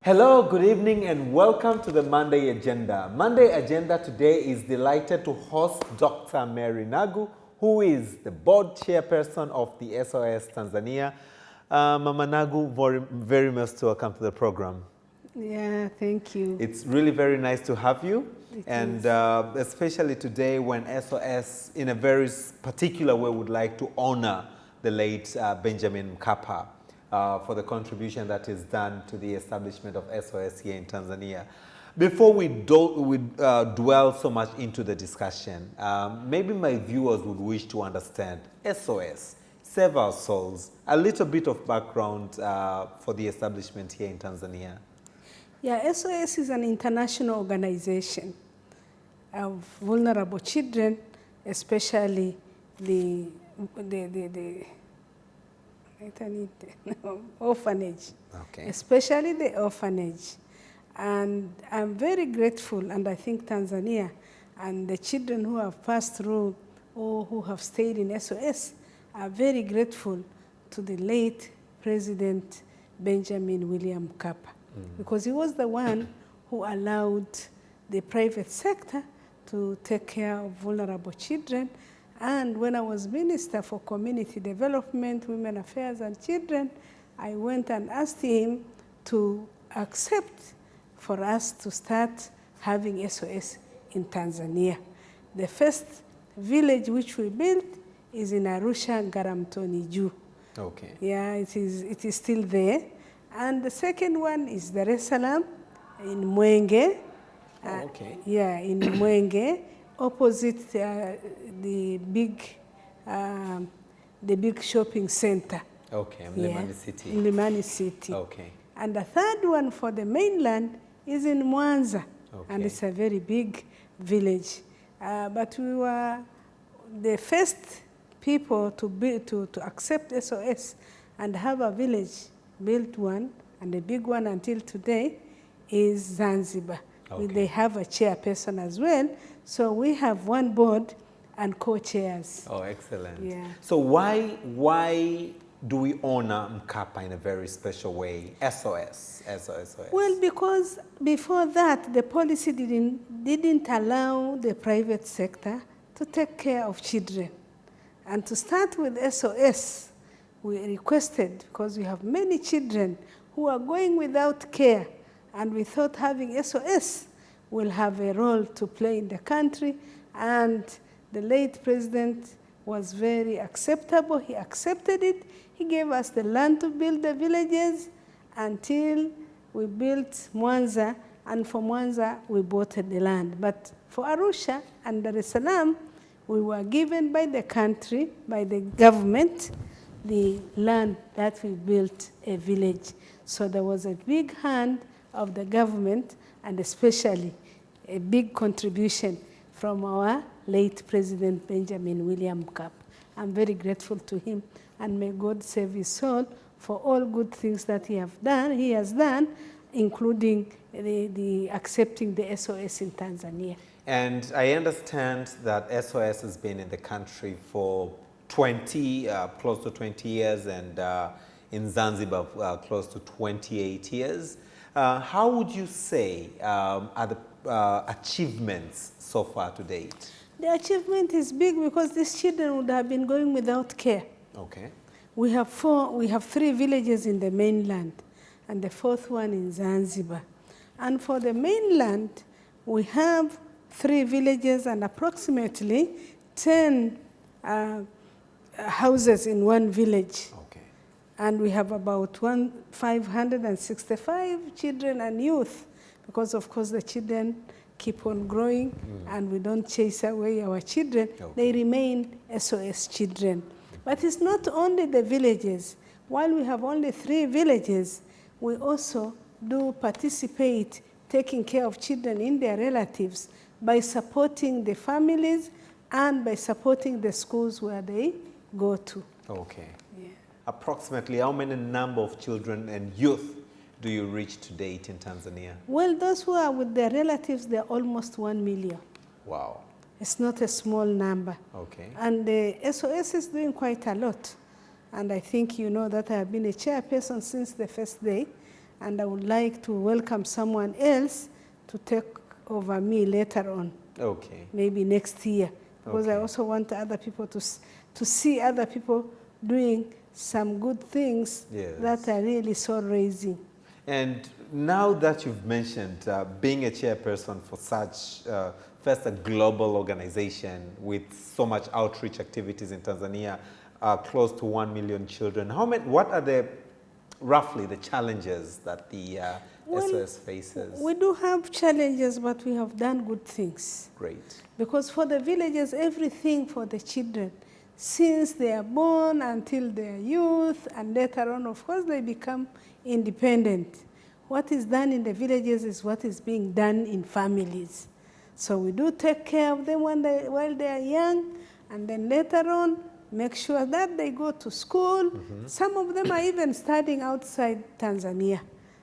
Hello, good evening, and welcome to the Monday Agenda. Monday Agenda today is delighted to host Dr. Mary Nagu, who is the board chairperson of the SOS Tanzania. Mama Nagu, very much welcome to the program. Yeah, thank you. It's really very nice to have you. It Especially today when SOS, in a very particular way, would like to honor the late Benjamin Mkapa for the contribution that is done to the establishment of SOS here in Tanzania. Before we dwell so much into the discussion, maybe my viewers would wish to understand SOS, Save Our Souls, a little bit of background for the establishment here in Tanzania. Yeah, SOS is an international organization of vulnerable children, especially the orphanage, Okay. especially the orphanage. And I'm very grateful, and I think Tanzania and the children who have passed through or who have stayed in SOS are very grateful to the late President Benjamin William Mkapa, because he was the one who allowed the private sector to take care of vulnerable children. And when I was Minister for Community Development, Women Affairs and Children, I went and asked him to accept for us to start having SOS in Tanzania. The first village which we built is in Arusha, Ngaramtoni Juu. Okay. Yeah, it is still there. And the second one is Dar es Salaam in Mwenge. Okay. Yeah, in Mwenge, opposite the big shopping center. Okay, Mlimani City. In Mlimani City. Okay. And the third one for the mainland is in Mwanza, and it's a very big village. But we were the first people to accept SOS and have a village built one, and the big one until today is Zanzibar. Okay. They have a chairperson as well, so we have one board and co-chairs. Oh, excellent. Yeah. So why do we honor Mkapa in a very special way? SOS. Well, because before that, the policy didn't allow the private sector to take care of children. And to start with SOS, we requested, because we have many children who are going without care, and we thought having SOS will have a role to play in the country, and the late president was very acceptable. He accepted it. He gave us the land to build the villages until we built Mwanza, and for Mwanza we bought the land. But for Arusha and Dar es Salaam, we were given by the country, by the government, the land that we built a village. So there was a big hand of the government, and especially a big contribution from our late President Benjamin William Mkapa. I'm very grateful to him, and may God save his soul for all good things that he has done, including the accepting the SOS in Tanzania. And I understand that SOS has been in the country for close to 20 years, and in Zanzibar close to 28 years. How would you say are the achievements so far to date? The achievement is big because these children would have been going without care. Okay. We have 3 villages in the mainland, and the 4th one in Zanzibar. And for the mainland, we have 3 villages and approximately 10 houses in one village. Okay. And we have about 565 children and youth, because of course the children keep on growing, and we don't chase away our children. Okay. They remain SOS children. But it's not only the villages. While we have only 3 villages, we also do participate taking care of children in their relatives by supporting the families and by supporting the schools where they go to. Okay. Yeah. Approximately how many number of children and youth do you reach to date in Tanzania? Well, those who are with their relatives, they're almost 1 million. Wow. It's not a small number. Okay. And the SOS is doing quite a lot. And I think you know that I have been a chairperson since the first day. and I would like to welcome someone else to take over me later on. Okay. Maybe next year, because I Okay. also want other people to see other people doing some good things Yes. that are really soul-raising. And now that you've mentioned being a chairperson for such, first a global organization with so much outreach activities in Tanzania, close to 1 million children, what are roughly the challenges that the SOS faces? We do have challenges, but we have done good things. Great. Because for the villages, everything for the children, since they are born until their youth, and later on, of course, they become independent. What is done in the villages is what is being done in families. So we do take care of them while they are young, and then later on, make sure that they go to school. Some of them are even studying outside Tanzania.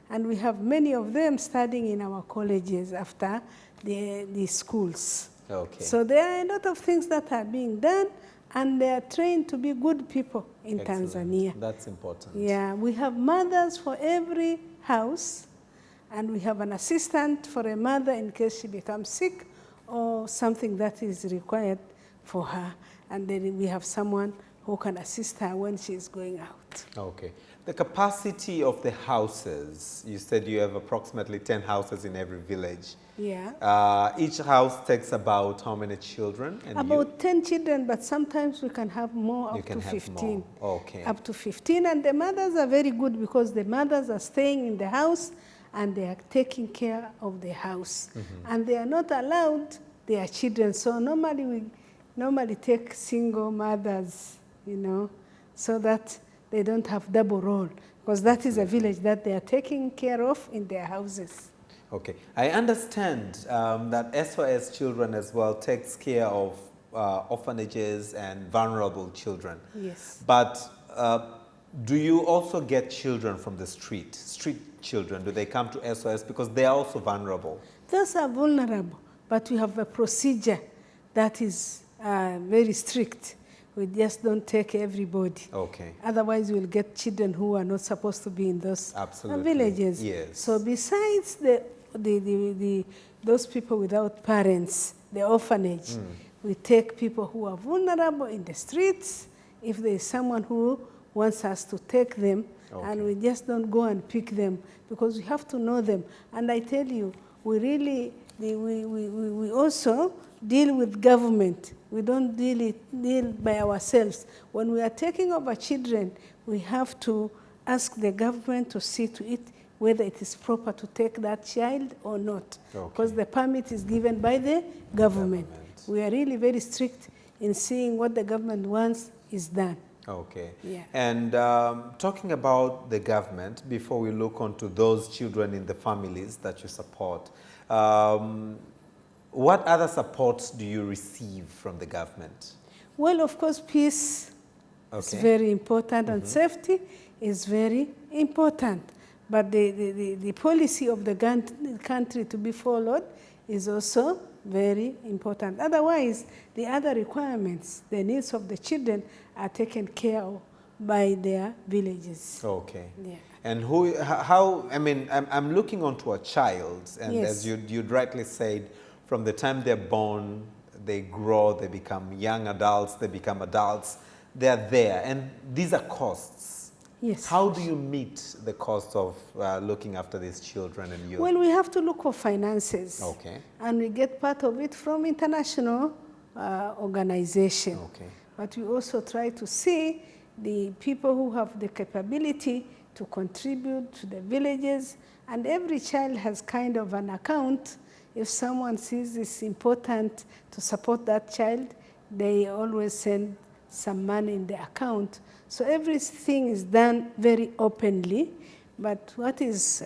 And we have many of them studying in our colleges after the schools. Okay. So there are a lot of things that are being done, and they are trained to be good people in Excellent. Tanzania. That's important. Yeah, we have mothers for every house, and we have an assistant for a mother in case she becomes sick or something that is required for her. And then we have someone who can assist her when she is going out. Okay. The capacity of the houses, you said you have approximately 10 houses in every village. Yeah. Each house takes about how many children? And About 10 children, but sometimes we can have more, you up can to have 15. more. Okay. Up to 15, and the mothers are very good because the mothers are staying in the house and they are taking care of the house. And they are not allowed their children. So normally we take single mothers, you know, so that they don't have double role, because that is a village that they are taking care of in their houses. Okay. I understand that SOS Children as well takes care of orphanages and vulnerable children. Yes. But do you also get children from the street children? Do they come to SOS because they are also vulnerable? Those are vulnerable, but we have a procedure that is very strict. We just don't take everybody. Okay. Otherwise, we'll get children who are not supposed to be in those villages. Yes. So besides those people without parents, the orphanage, we take people who are vulnerable in the streets. If there is someone who wants us to take them, and we just don't go and pick them because we have to know them. And I tell you, we really, we also deal with government. We don't deal by ourselves. When we are taking over children, we have to ask the government to see to it whether it is proper to take that child or not. Because the permit is given by the government. We are really very strict in seeing what the government wants is done. Okay. Yeah. And talking about the government, before we look onto those children in the families that you support, what other supports do you receive from the government? Well, of course, peace is very important, and safety is very important. But the policy of the country to be followed is also very important. Otherwise, the other requirements, the needs of the children are taken care of by their villages. Okay. Yeah. And I'm looking onto a child, and as you'd rightly said, from the time they're born, they grow, they become young adults, they become adults, they're there. And these are costs. Yes. How do you meet the cost of looking after these children and youth? Well, we have to look for finances. Okay. And we get part of it from international organization. Okay. But we also try to see the people who have the capability to contribute to the villages. And every child has kind of an account. If someone sees it's important to support that child, they always send some money in the account. So everything is done very openly. But what is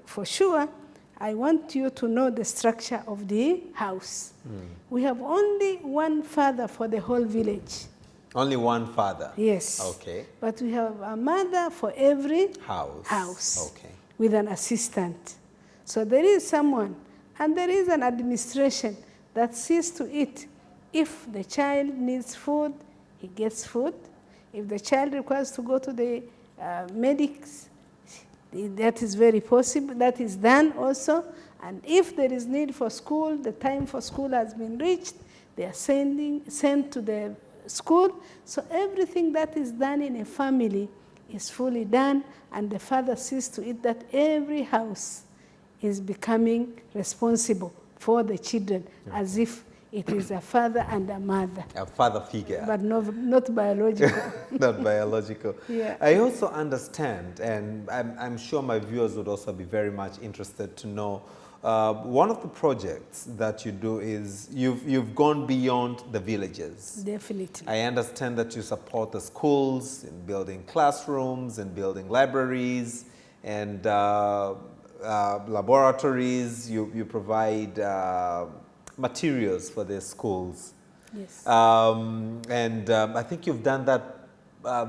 for sure, I want you to know the structure of the house. We have only one father for the whole village. Only one father? Yes. Okay. But we have a mother for every house. Okay. With an assistant. So there is someone, and there is an administration that sees to it. If the child needs food, he gets food. If the child requires to go to the medics, That is very possible. That is done also. And if there is need for school, the time for school has been reached, they are sent to the school. So everything that is done in a family is fully done, and the father sees to it that every house is becoming responsible for the children, as if it is a father and a mother. A father figure. But not biological. Not biological. Yeah. I also understand, and I'm sure my viewers would also be very much interested to know, one of the projects that you do is you've gone beyond the villages. Definitely. I understand that you support the schools in building classrooms and building libraries and laboratories. You provide materials for their schools. Yes. I think you've done that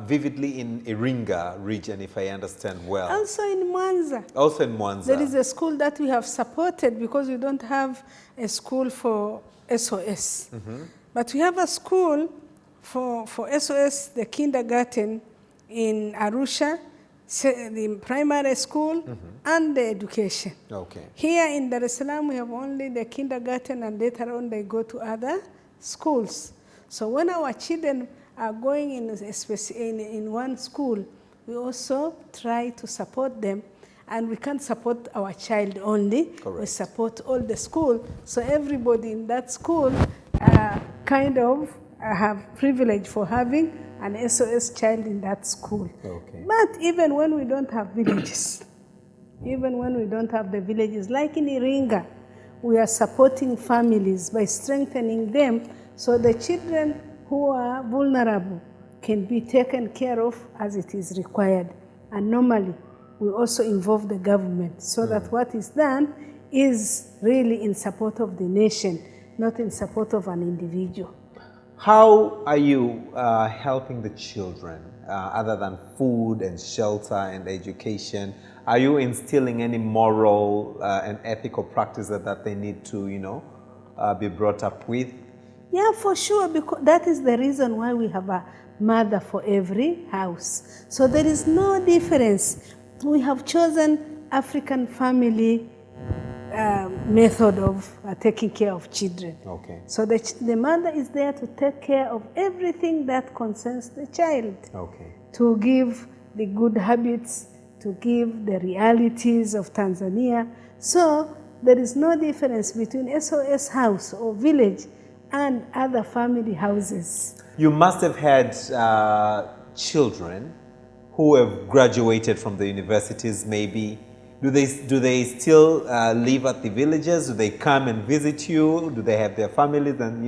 vividly in Iringa region, if I understand well. Also in Mwanza. Also in Mwanza. There is a school that we have supported because we don't have a school for SOS. But we have a school for SOS, the kindergarten in Arusha, the primary school, and the education. Okay. Here in Dar es Salaam, we have only the kindergarten, and later on they go to other schools. So when our children are going in one school, we also try to support them. And we can't support our child only. Correct. We support all the school. So everybody in that school kind of have privilege for having an SOS child in that school. Okay. But even when we don't have villages, even when we don't have the villages, like in Iringa, we are supporting families by strengthening them so the children who are vulnerable can be taken care of as it is required. And normally, we also involve the government so that what is done is really in support of the nation, not in support of an individual. How are you helping the children, other than food and shelter and education? Are you instilling any moral and ethical practices that they need to, be brought up with? Yeah, for sure, because that is the reason why we have a mother for every house. So there is no difference. We have chosen African family method of taking care of children. Okay. So the mother is there to take care of everything that concerns the child. Okay. To give the good habits, to give the realities of Tanzania. So there is no difference between SOS house or village and other family houses. You must have had children who have graduated from the universities, maybe. Do they still live at the villages? Do they come and visit you? Do they have their families and,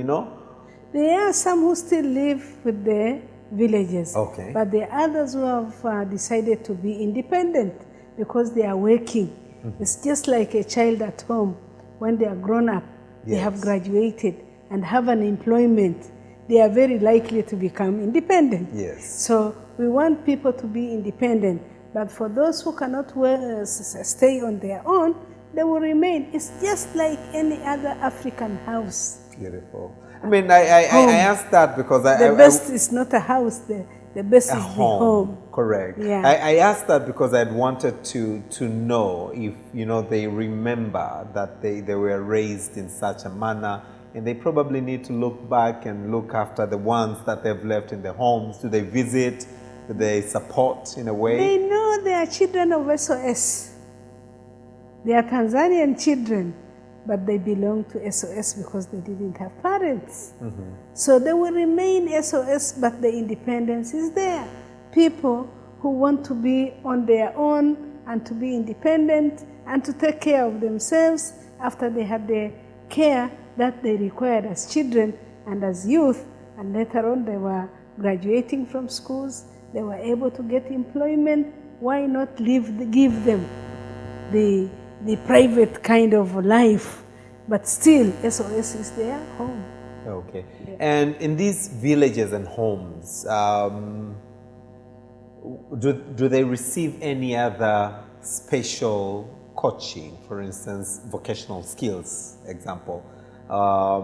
There are some who still live with the villages. Okay. But there are others who have decided to be independent because they are working. It's just like a child at home. When they are grown up, they have graduated and have an employment, they are very likely to become independent. Yes. So we want people to be independent. But for those who cannot stay on their own, they will remain. It's just like any other African house. Beautiful. I mean, I asked that because the best is not a house. The best is the home. Correct. Yeah. I asked that because I'd wanted to know if they remember that they were raised in such a manner, and they probably need to look back and look after the ones that they've left in their homes. Do they visit? Do they support in a way? They know they are children of SOS. They are Tanzanian children, but they belong to SOS because they didn't have parents. So they will remain SOS, but the independence is there. People who want to be on their own and to be independent and to take care of themselves after they had the care that they required as children and as youth, and later on they were graduating from schools, they were able to get employment. Why not give them the private kind of life? But still, SOS is their home. Okay. Yeah. And in these villages and homes, do they receive any other special coaching, for instance, vocational skills, example?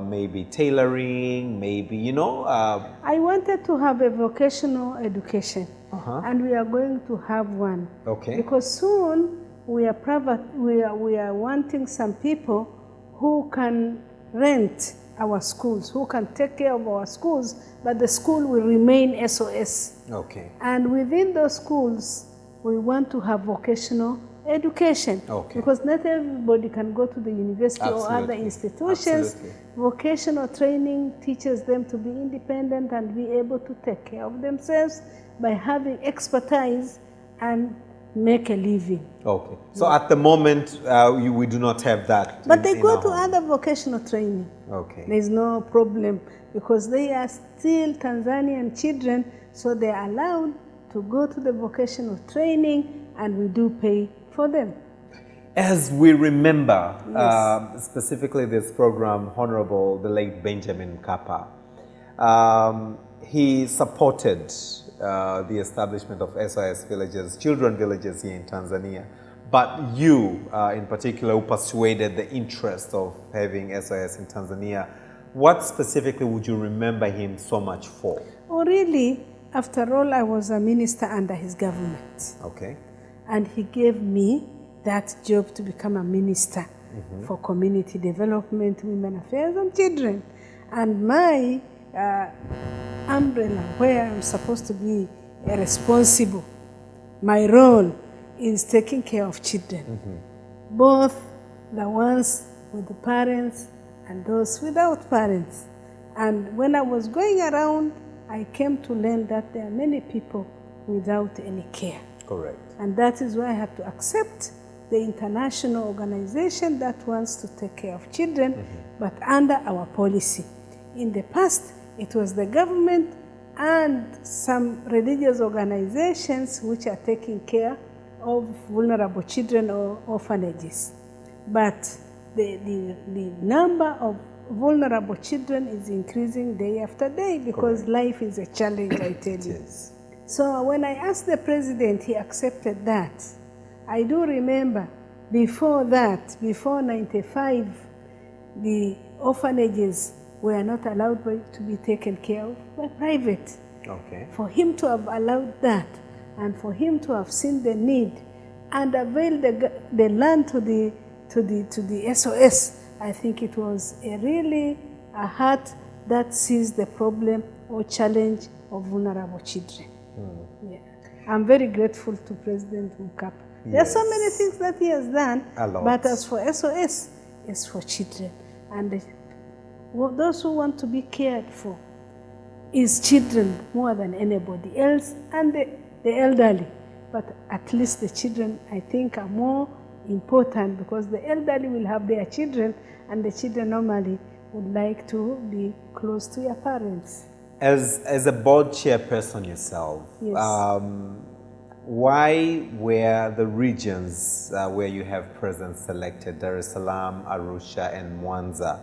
Maybe tailoring, maybe, I wanted to have a vocational education. and we are going to have one. Okay. Because soon we are wanting some people who can rent our schools, who can take care of our schools, but the school will remain SOS. Okay. And within those schools, we want to have vocational education. Okay. Because not everybody can go to the university or other institutions. Absolutely. Vocational training teaches them to be independent and be able to take care of themselves by having expertise and make a living. Okay. So at the moment, we do not have that. But they go to other vocational training. Okay. There's no problem because they are still Tanzanian children, so they are allowed to go to the vocational training and we do pay for them. As we remember, specifically this program, Honorable the late Benjamin Mkapa, he supported the establishment of SOS villages, children villages here in Tanzania. But you, in particular, who persuaded the interest of having SOS in Tanzania, what specifically would you remember him so much for? Oh, really, after all, I was a minister under his government. Okay. And he gave me that job to become a minister for community development, women affairs, and children. And my umbrella, where I'm supposed to be responsible, my role is taking care of children, both the ones with the parents and those without parents. And when I was going around, I came to learn that there are many people without any care. Correct. And that is why I had to accept the international organization that wants to take care of children, but under our policy. In the past, it was the government and some religious organizations which are taking care of vulnerable children or orphanages. But the number of vulnerable children is increasing day after day because life is a challenge, I tell you. Yes. So when I asked the president, he accepted that. I do remember before that, before 95, the orphanages were not allowed to be taken care of by private. Okay. For him to have allowed that and for him to have seen the need and avail the land to the SOS, I think it was really a heart that sees the problem or challenge of vulnerable children. Yeah. I'm very grateful to President Mkapa. Yes. There are so many things that he has done, A lot. but as for SOS, it's for children. And those who want to be cared for is children more than anybody else, and the elderly. But at least the children, I think, are more important because the elderly will have their children, and the children normally would like to be close to their parents. As a board chairperson yourself, Yes. Why were the regions where you have presence selected, Dar es Salaam, Arusha, and Mwanza?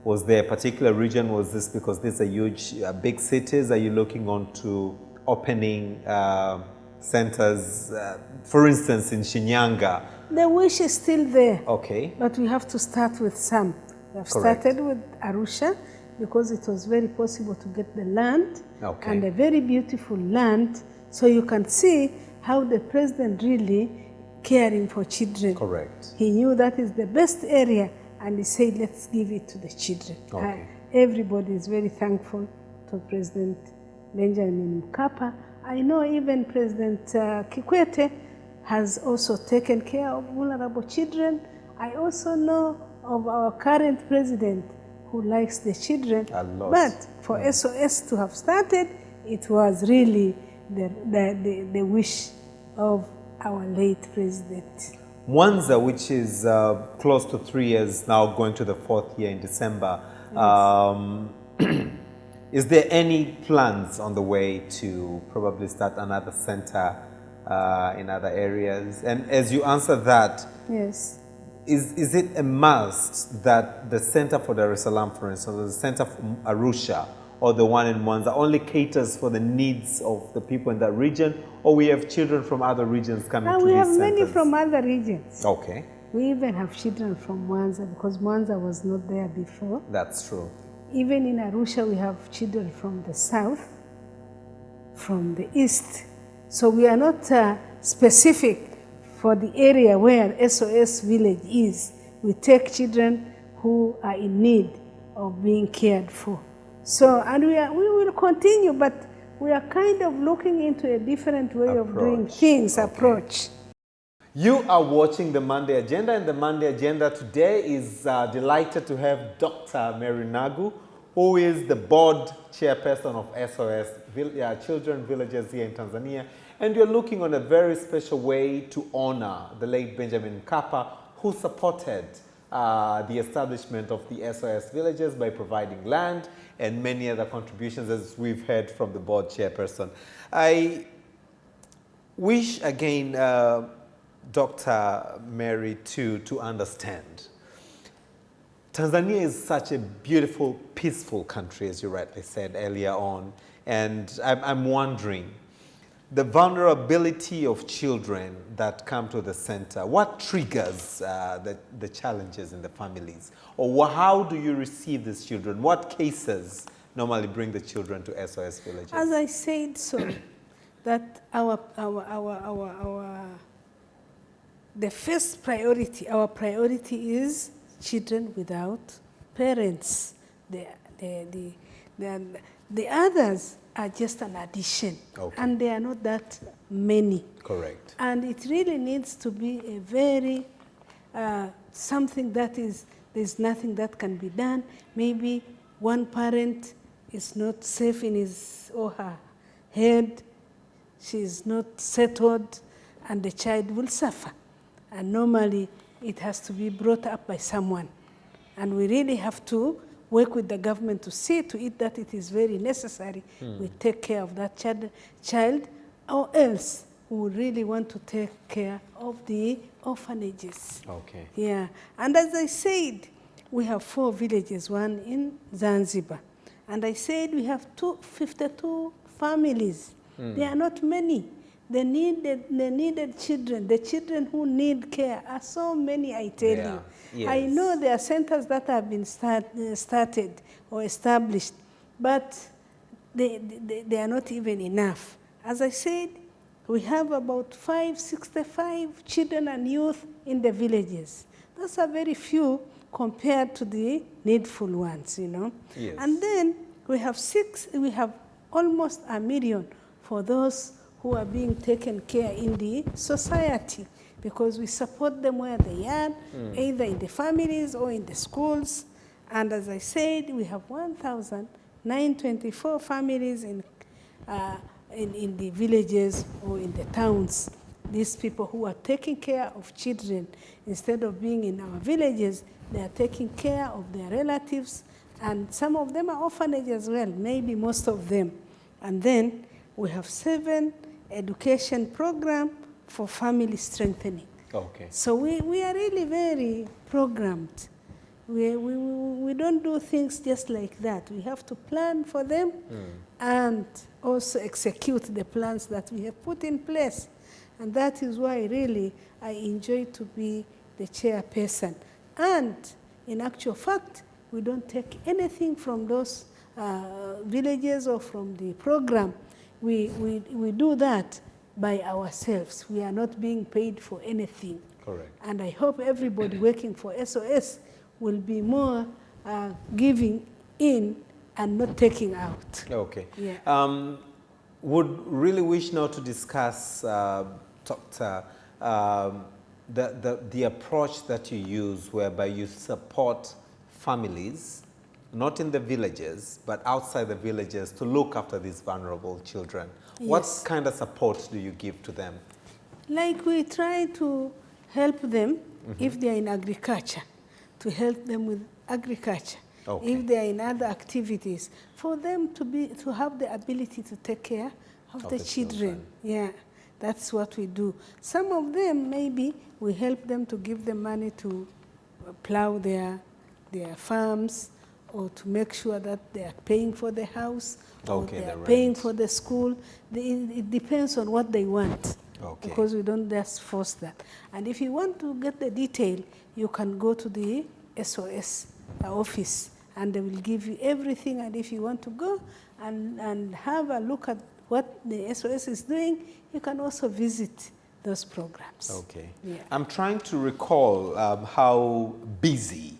Was there a particular region? Was this because these are huge, big cities? Are you looking on to opening centers, for instance, in Shinyanga? The wish is still there. Okay. But we have to start with some. We have Correct. started with Arusha because it was very possible to get the land Okay. and a very beautiful land. So you can see how the president really caring for children. Correct. He knew that is the best area and he said, let's give it to the children. Okay. Everybody is very thankful to President Benjamin Mkapa. I know even President Kikwete has also taken care of vulnerable children. I also know of our current president who likes the children. A lot. But for SOS to have started, it was really the wish of our late president. Mwanza, which is close to 3 years now, going to the 4th year in December, is there any plans on the way to probably start another center in other areas? And as you answer that, Yes. is it a must that the center for Dar es Salaam, for instance, or the center for Arusha, or the one in Mwanza only caters for the needs of the people in that region, or we have children from other regions coming to We these have centers? many from other regions. Okay, We even have children from Mwanza because Mwanza was not there before. that's true. Even in Arusha, we have children from the south, from the east, So we are not specific for the area where SOS village is. We take children who are in need of being cared for. So, and we will continue, but we are kind of looking into a different way of doing things, approach. You are watching the Monday Agenda, and the Monday Agenda today is delighted to have Dr. Mary Nagu, who is the board chairperson of SOS Children Villages here in Tanzania. And you're looking on a very special way to honor the late Benjamin Mkapa, who supported the establishment of the SOS villages by providing land and many other contributions, as we've heard from the board chairperson. I wish again, Dr. Mary, to understand. Tanzania is such a beautiful, peaceful country, as you rightly said earlier on. And I'm wondering, the vulnerability of children that come to the center, what triggers the challenges in the families? Or how do you receive these children? What cases normally bring the children to SOS villages? As I said, so that the first priority, our priority is children without parents. The others are just an addition, and they are not that many. Correct. And it really needs to be a very, something that is, there's nothing that can be done. Maybe one parent is not safe in his or her head, she's not settled, and the child will suffer. And normally it has to be brought up by someone. And we really have to work with the government to see to it that it is very necessary we take care of that child, or else we would really want to take care of the orphanages. Okay. Yeah. And as I said, we have 4 villages, one in Zanzibar. And I said we have 52 families. There are not many. The needed children, the children who need care are so many, I tell you. Yes. I know there are centers that have been started or established, but they are not even enough. As I said, we have about 65 children and youth in the villages. Those are very few compared to the needful ones, you know. Yes. And then we have almost 1 million for those who are being taken care in the society, because we support them where they are, either in the families or in the schools. And as I said, we have 1,924 families in the villages or in the towns. These people who are taking care of children, instead of being in our villages, they are taking care of their relatives, and some of them are orphanages as well, maybe most of them. And then we have 7 education program for family strengthening. Okay. So we are really very programmed. We don't do things just like that. We have to plan for them and also execute the plans that we have put in place. And that is why really I enjoy to be the chairperson. And in actual fact, we don't take anything from those villages or from the program. We do that by ourselves. We are not being paid for anything. Correct. And I hope everybody working for SOS will be more giving in and not taking out. Okay. Yeah. Would really wish now to discuss, Dr., the approach that you use, whereby you support families, not in the villages, but outside the villages, to look after these vulnerable children. Yes. What kind of support do you give to them? Like we try to help them if they are in agriculture, to help them with agriculture. Okay. If they are in other activities, for them to have the ability to take care of the children. Yeah, that's what we do. Some of them, maybe we help them to give them money to plow their farms, or to make sure that they are paying for the house, or they are paying for the school. It depends on what they want, because we don't just force that. And if you want to get the detail, you can go to the SOS office, and they will give you everything. And if you want to go and have a look at what the SOS is doing, you can also visit those programs. Okay. Yeah. I'm trying to recall how busy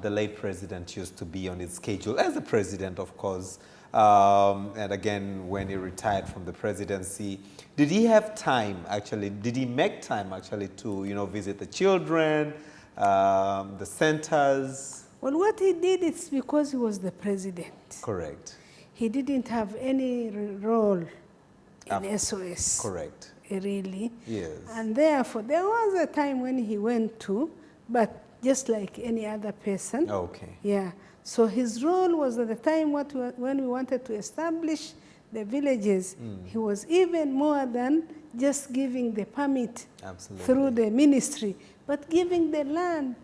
the late president used to be on his schedule, as a president, of course. And again, when he retired from the presidency, did he have time, actually? Did he make time, actually, to, you know, visit the children, the centers? Well, what he did is because he was the president. Correct. He didn't have any role in SOS. Correct. Really. Yes. And therefore, there was a time when he went to, but just like any other person. Okay. Yeah. So his role was at the time when we wanted to establish the villages, he was even more than just giving the permit through the ministry, but giving the land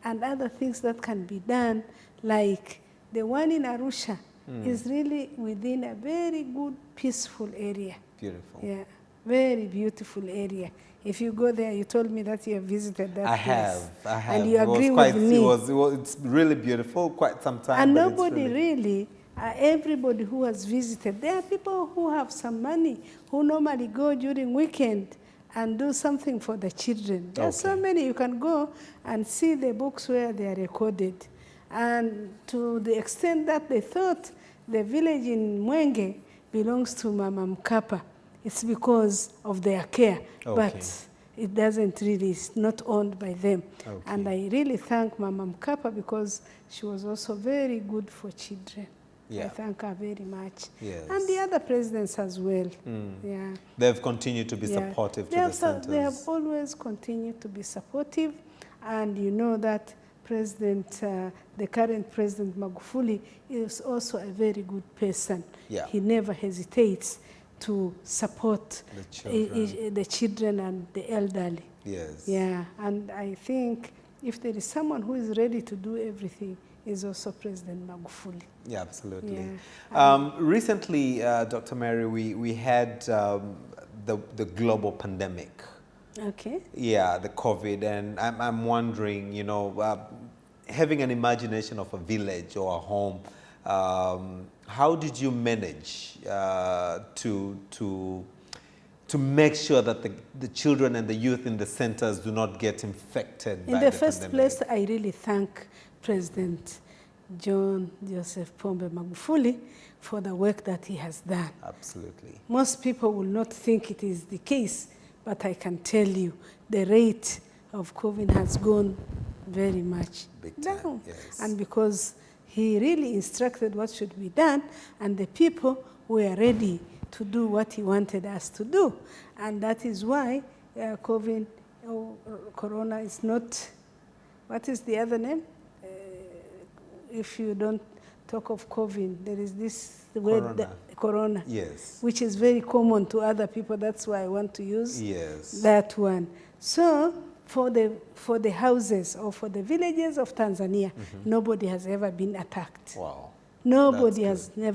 and other things that can be done, like the one in Arusha is really within a very good, peaceful area. Beautiful. Yeah, very beautiful area. If you go there, you told me that you have visited that place. I have. And you agree with me. It's really beautiful, quite some time. And nobody really, everybody who has visited, there are people who have some money, who normally go during weekend and do something for the children. There are so many. You can go and see the books where they are recorded. And to the extent that they thought the village in Mwenge belongs to Mama Mkapa, it's because of their care, but it doesn't really, it's not owned by them. And I really thank Mama Mkapa because she was also very good for children. I thank her very much. Yes. And the other presidents as well. Yeah. They've continued to be supportive to the centers. They have always continued to be supportive. And you know that the current President Magufuli is also a very good person. Yeah. He never hesitates to support the children and the elderly. Yes. Yeah, and I think if there is someone who is ready to do everything, is also President Magufuli. Yeah, absolutely. Yeah. Recently, Dr. Mary, we had the global pandemic. Okay. Yeah, the COVID, and I'm wondering, you know, having an imagination of a village or a home, how did you manage to make sure that the children and the youth in the centers do not get infected by the pandemic? In the first place, I really thank President John Joseph Pombe Magufuli for the work that he has done. Absolutely. Most people will not think it is the case, but I can tell you the rate of COVID has gone very much down. Yes. And because he really instructed what should be done, and the people were ready to do what he wanted us to do. And that is why COVID, Corona is not, what is the other name? If you don't talk of COVID, there is this word, Corona, yes, which is very common to other people. That's why I want to use that one. So for the houses or for the villages of Tanzania, nobody has ever been attacked. Wow. Nobody has been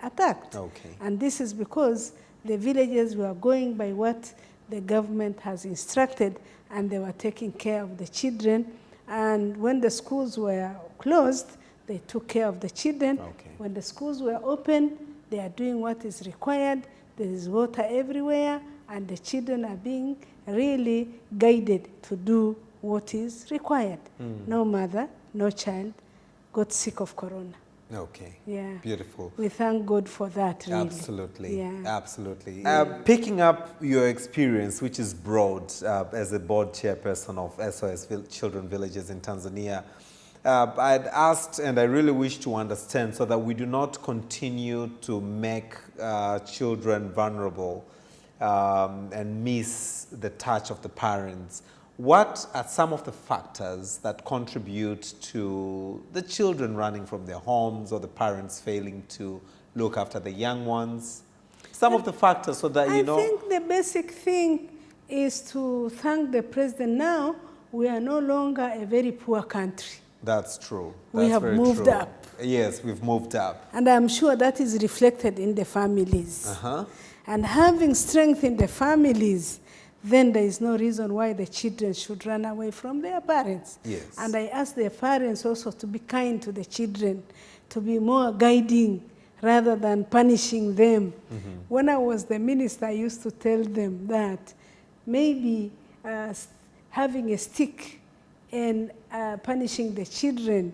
attacked. Okay. And this is because the villages were going by what the government has instructed, and they were taking care of the children. And when the schools were closed, they took care of the children. Okay. When the schools were open, they are doing what is required. There is water everywhere, and the children are being really guided to do what is required. No mother, no child got sick of Corona. Okay. Yeah. Beautiful. We thank God for that, really. Absolutely. Yeah. Absolutely. Picking up your experience, which is broad, as a board chairperson of SOS Children Villages in Tanzania, I'd asked, and I really wish to understand, so that we do not continue to make children vulnerable and miss the touch of the parents. What are some of the factors that contribute to the children running from their homes or the parents failing to look after the young ones? Some of the factors, so that, you know. I think the basic thing is to thank the president. Now, we are no longer a very poor country. That's true. We have moved up. Yes, we've moved up. And I'm sure that is reflected in the families. And having strength in the families, then there is no reason why the children should run away from their parents. Yes. And I ask their parents also to be kind to the children, to be more guiding rather than punishing them. When I was the minister, I used to tell them that maybe having a stick and punishing the children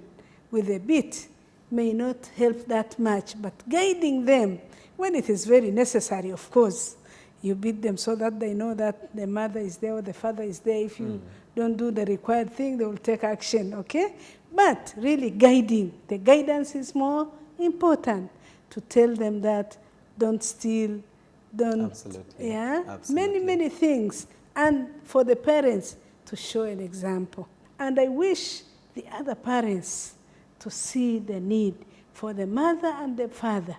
with a bit may not help that much, but guiding them when it is very necessary, of course. You beat them so that they know that the mother is there or the father is there. If you don't do the required thing, they will take action, okay? But really guiding, the guidance is more important, to tell them that don't steal, don't, Absolutely. yeah, Absolutely. many things. And for the parents to show an example. And I wish the other parents to see the need for the mother and the father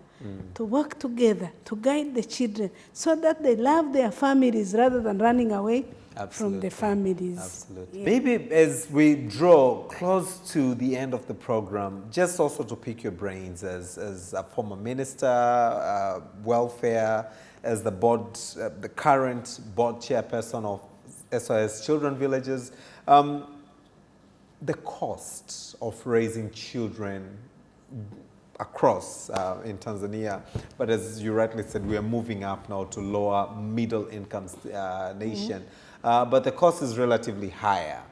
to work together, to guide the children, so that they love their families rather than running away from the families. Absolutely. Yeah. Maybe as we draw close to the end of the program, just also to pick your brains as a former minister, welfare, as the board, the current board chairperson of SOS Children Villages, the cost of raising children across in Tanzania, but as you rightly said, we are moving up now to lower middle income nation, but the cost is relatively higher.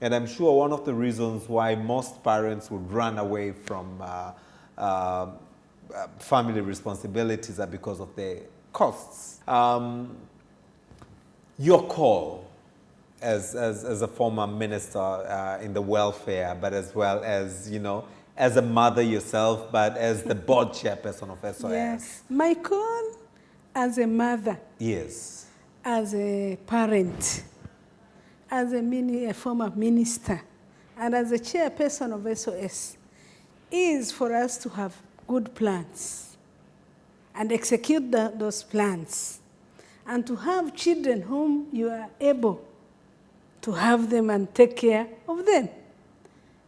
And I'm sure one of the reasons why most parents would run away from family responsibilities are because of the costs. Your call as a former minister in the welfare, but as well as, you know, as a mother yourself, but as the board chairperson of SOS. Yes. My call as a mother, Yes. as a parent, as a former minister, and as a chairperson of SOS, is for us to have good plans and execute those plans, and to have children whom you are able to have them and take care of them.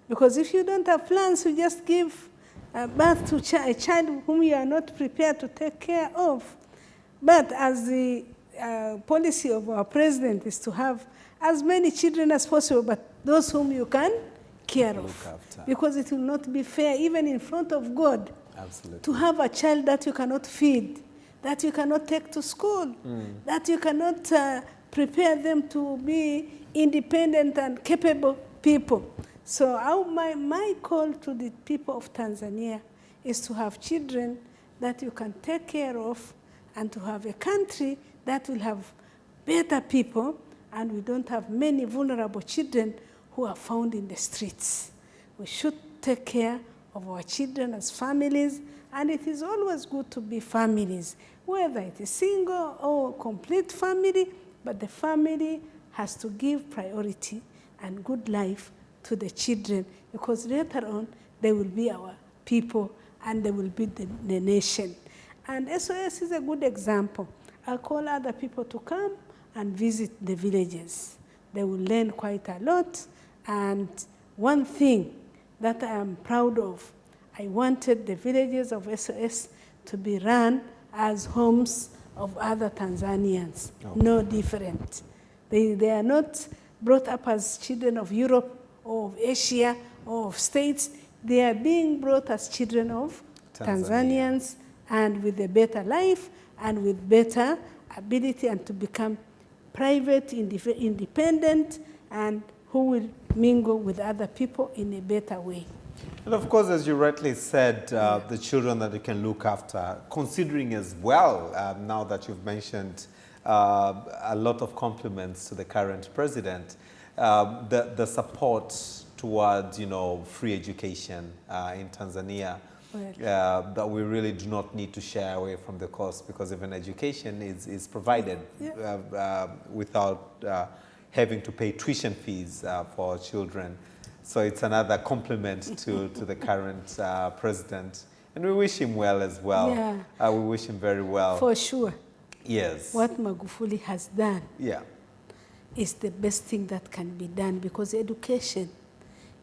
Because if you don't have plans, you just give birth to a child whom you are not prepared to take care of. But as the policy of our president is to have as many children as possible, but those whom you can care of. Because it will not be fair, even in front of God, Absolutely. to have a child that you cannot feed, that you cannot take to school, that you cannot prepare them to be independent and capable people. So my call to the people of Tanzania is to have children that you can take care of, and to have a country that will have better people, and we don't have many vulnerable children who are found in the streets. We should take care of our children as families, and it is always good to be families, whether it is single or complete family, but the family has to give priority and good life to the children, because later on they will be our people and they will be the nation. And SOS is a good example. I call other people to come and visit the villages. They will learn quite a lot. And one thing that I am proud of, I wanted the villages of SOS to be run as homes of other Tanzanians, no different. They are not brought up as children of Europe or of Asia or of states. They are being brought as children of Tanzanians, and with a better life and with better ability, and to become private, independent, and who will mingle with other people in a better way. And of course, as you rightly said, the children that you can look after, considering as well, now that you've mentioned a lot of compliments to the current president, the support towards, you know, free education in Tanzania, that we really do not need to shy away from the cost, because even education is provided without having to pay tuition fees for children. So it's another compliment to the current president. And we wish him well as well. Yeah. We wish him very well. For sure. Yes. What Magufuli has done is the best thing that can be done, because education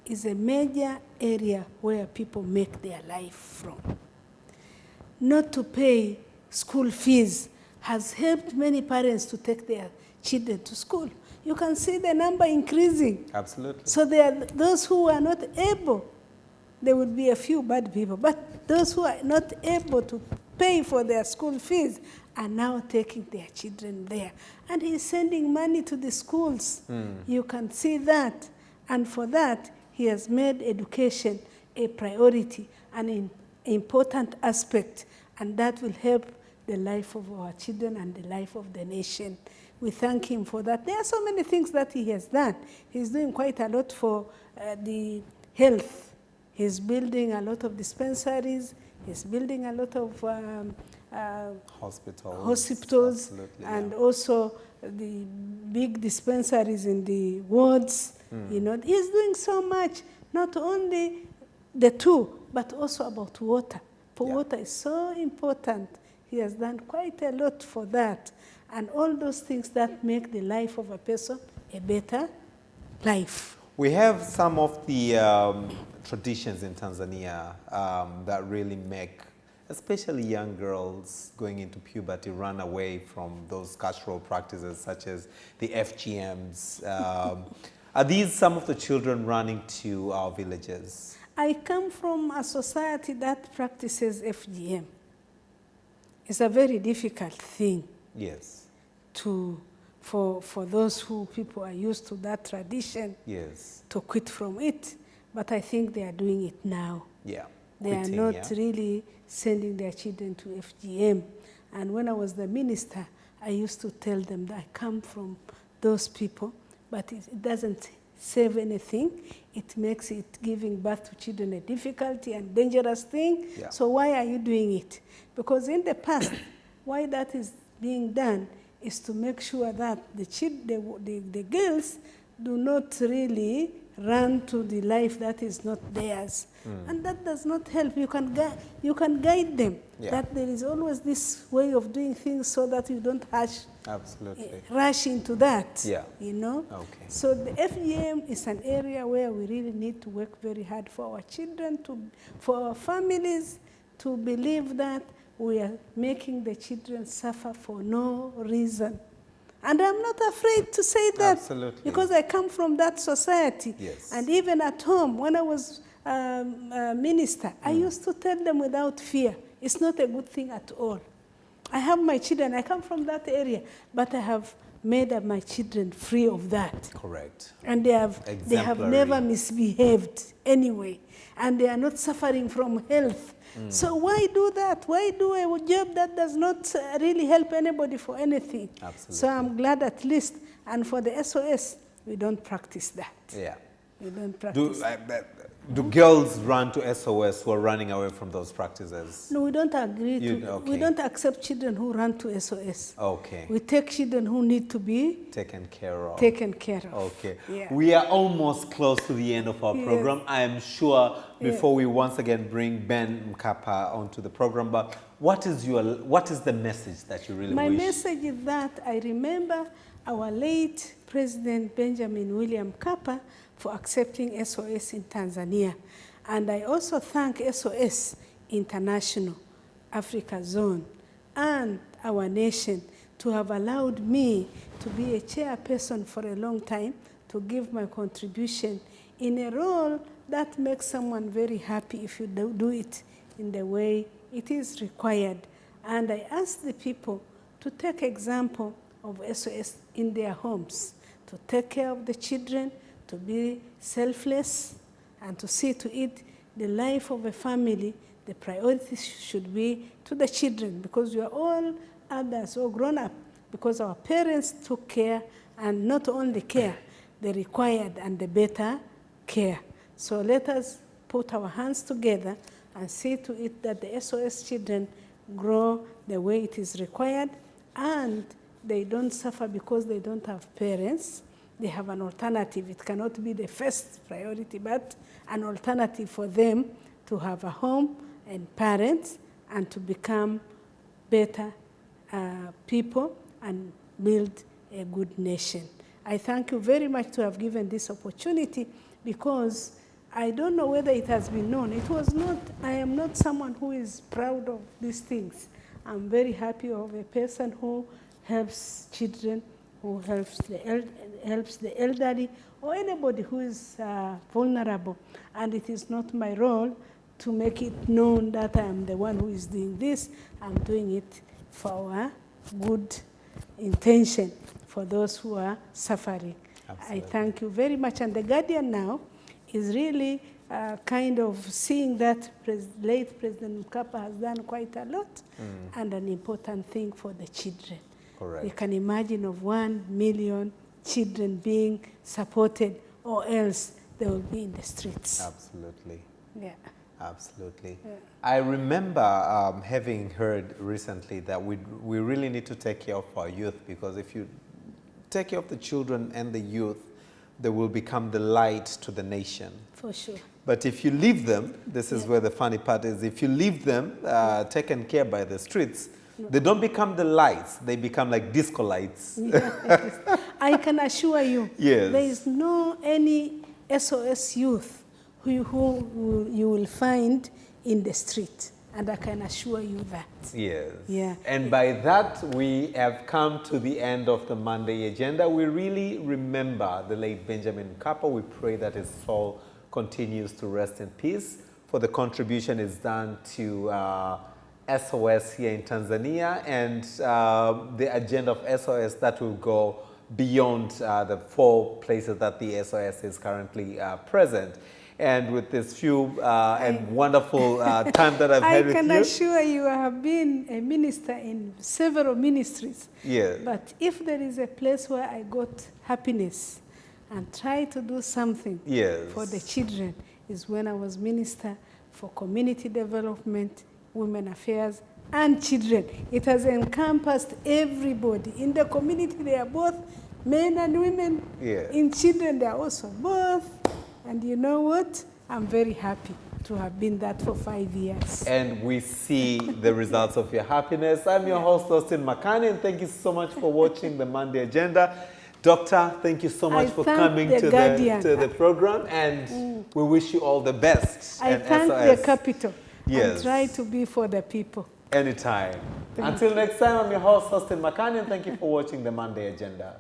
is a major area where people make their life from. Not to pay school fees has helped many parents to take their children to school. You can see the number increasing. Absolutely. So there are those who are not able, there would be a few bad people. But those who are not able to pay for their school fees are now taking their children there. And he's sending money to the schools. You can see that. And for that, he has made education a priority, an important aspect, and that will help the life of our children and the life of the nation. We thank him for that. There are so many things that he has done. He's doing quite a lot for the health. He's building a lot of dispensaries. He's building a lot of hospitals, and also the big dispensaries in the wards. You know, he's doing so much, not only the two, but also about water. Water is so important. He has done quite a lot for that. And all those things that make the life of a person a better life. We have some of the traditions in Tanzania that really make, especially young girls going into puberty, run away from those cultural practices such as the FGMs. Are these some of the children running to our villages? I come from a society that practices FGM. It's a very difficult thing. Yes. For those people are used to that tradition, yes, to quit from it. But I think they are doing it now. Yeah. They are not really sending their children to FGM. And when I was the minister, I used to tell them that I come from those people, but it doesn't save anything. It makes giving birth to children a difficulty and dangerous thing. Yeah. So why are you doing it? Because in the past, why that is being done is to make sure that the girls do not really run to the life that is not theirs. And that does not help. You can guide them, that there is always this way of doing things so that you don't rush into that. You know? Okay. So the FGM is an area where we really need to work very hard for our children, for our families, to believe that we are making the children suffer for no reason. And I'm not afraid to say that. Absolutely. Because I come from that society. Yes. And even at home, when I was a minister, I used to tell them without fear, it's not a good thing at all. I have my children, I come from that area, but I have made my children free of that. Correct. And they have never misbehaved anyway. And they are not suffering from health. So why do that? Why do a job that does not really help anybody for anything? Absolutely. So I'm glad at least. And for the SOS, we don't practice that. Yeah. We don't practice Do girls run to SOS who are running away from those practices? No, we don't agree okay. We don't accept children who run to SOS. Okay. We take children who need to be taken care of. Okay. Yeah. We are almost close to the end of our program. I am sure before we once again bring Ben Mkapa onto the program, but what is the message that you really wish? My message is that I remember our late President Benjamin William Mkapa for accepting SOS in Tanzania. And I also thank SOS International, Africa Zone, and our nation to have allowed me to be a chairperson for a long time, to give my contribution in a role that makes someone very happy if you do it in the way it is required. And I ask the people to take example of SOS in their homes, to take care of the children, to be selfless, and to see to it the life of a family. The priority should be to the children, because we are all adults, all grown up, because our parents took care, and not only care, the required and the better care. So let us put our hands together and see to it that the SOS children grow the way it is required, and they don't suffer because they don't have parents. They have an alternative. It cannot be the first priority, but an alternative for them to have a home and parents and to become better people and build a good nation. I thank you very much to have given this opportunity, because I don't know whether it has been known. It was not, I am not someone who is proud of these things. I'm very happy of a person who helps children, who helps the elderly, or anybody who is vulnerable. And it is not my role to make it known that I am the one who is doing this. I'm doing it for a good intention for those who are suffering. Absolutely. I thank you very much. And the Guardian now is really kind of seeing that late President Mkapa has done quite a lot and an important thing for the children. Correct. You can imagine of 1 million children being supported, or else they will be in the streets. Absolutely. Yeah. Absolutely. Yeah. I remember having heard recently that we really need to take care of our youth, because if you take care of the children and the youth, they will become the light to the nation. For sure. But if you leave them, this is where the funny part is, if you leave them taken care by the streets, they don't become the lights, they become like disco lights. Yes. I can assure you, yes, there is no any SOS youth who you will find in the street. And I can assure you that. Yes. Yeah. And by that, we have come to the end of the Monday agenda. We really remember the late Benjamin Mkapa. We pray that his soul continues to rest in peace. For the contribution is done to SOS here in Tanzania, and the agenda of SOS that will go beyond the 4 places that the SOS is currently present. And with this few and wonderful time that I've had with you. I can assure you I have been a minister in several ministries. Yeah. But if there is a place where I got happiness and try to do something for the children, is when I was minister for community development, women affairs, and children. It has encompassed everybody. In the community, they are both men and women. Yeah. In children, they are also both. And you know what? I'm very happy to have been that for 5 years. And we see the results of your happiness. I'm your host, Austin Makani, and thank you so much for watching the Monday Agenda. Doctor, thank you so much for coming to the program, and we wish you all the best. I thank the capital. Yes. And try to be for the people. Anytime. Until next time, I'm your host, Austin Makani, and thank you for watching the Monday Agenda.